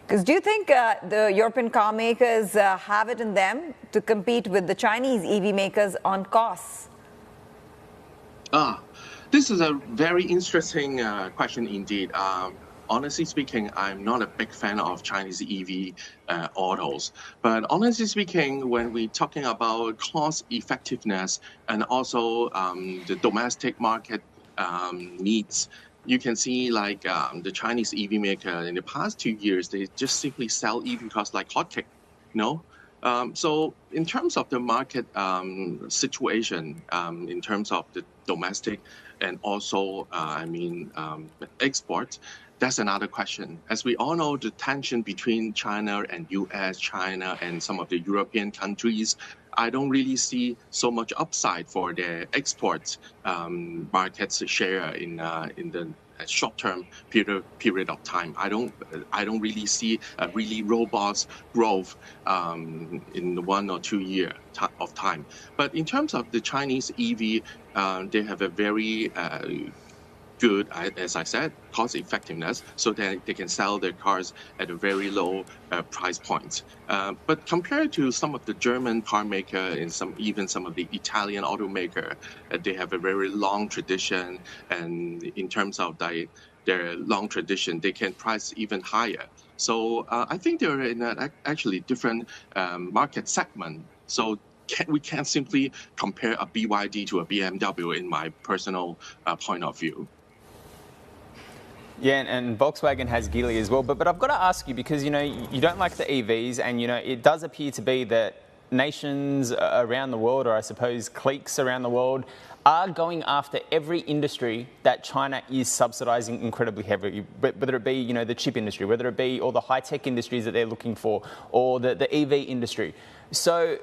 Because do you think the European car makers have it in them to compete with the Chinese EV makers on costs? This is a very interesting question indeed. Honestly speaking, I'm not a big fan of Chinese EV autos. But honestly speaking, when we're talking about cost effectiveness and also the domestic market needs, you can see like the Chinese EV maker in the past 2 years, they just simply sell EV cars like hotcake, you know? So in terms of the market situation, in terms of the domestic and also, export, that's another question. As we all know, the tension between China and US, China and some of the European countries, I don't really see so much upside for the export markets share in the short-term period of time. I don't really see a really robust growth in 1 or 2 year of time. But in terms of the Chinese EV, they have a very good, as I said, cost effectiveness, so that they can sell their cars at a very low price point. But compared to some of the German car maker and even some of the Italian automaker, they have a very long tradition, and in terms of their long tradition, they can price even higher. So I think they're in an actually different market segment. So we can't simply compare a BYD to a BMW in my personal point of view. Yeah, and Volkswagen has Geely as well. But I've got to ask you, because, you don't like the EVs, and, it does appear to be that nations around the world, or I suppose cliques around the world, are going after every industry that China is subsidising incredibly heavily, whether it be, the chip industry, whether it be all the high-tech industries that they're looking for, or the EV industry. So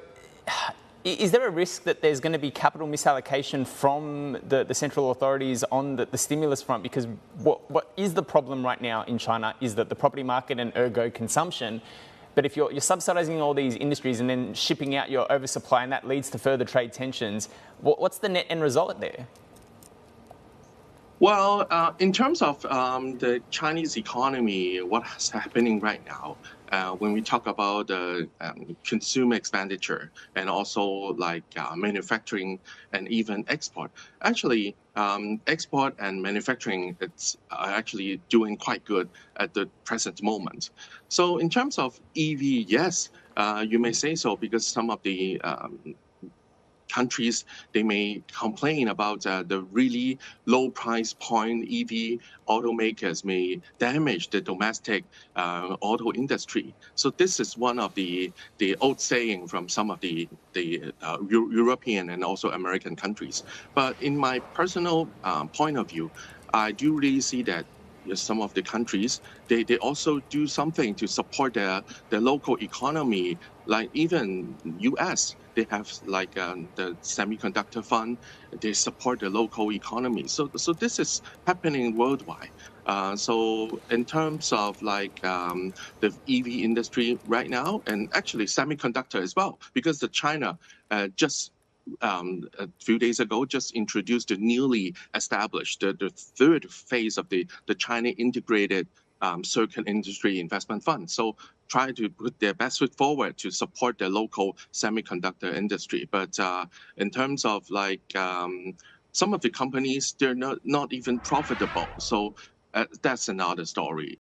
is there a risk that there's going to be capital misallocation from the central authorities on the stimulus front? Because what is the problem right now in China is that the property market and ergo consumption. But if you're subsidising all these industries and then shipping out your oversupply, and that leads to further trade tensions, what's the net end result there? Well, in terms of the Chinese economy, what's happening right now, when we talk about the consumer expenditure and also like manufacturing and even export, actually export and manufacturing, it's actually doing quite good at the present moment. So in terms of EV, yes, you may say so, because some of the countries, they may complain about the really low price point EV automakers may damage the domestic auto industry. So this is one of the old saying from some of the European and also American countries. But in my personal point of view, I do really see that some of the countries, they also do something to support their local economy. Like even US, they have like the semiconductor fund, they support the local economy. So this is happening worldwide. So in terms of like the EV industry right now, and actually semiconductor as well, because the China just a few days ago just introduced the newly established, the third phase of the China Integrated Circuit Industry Investment Fund. So try to put their best foot forward to support the local semiconductor industry. But in terms of like some of the companies, they're not even profitable. So that's another story.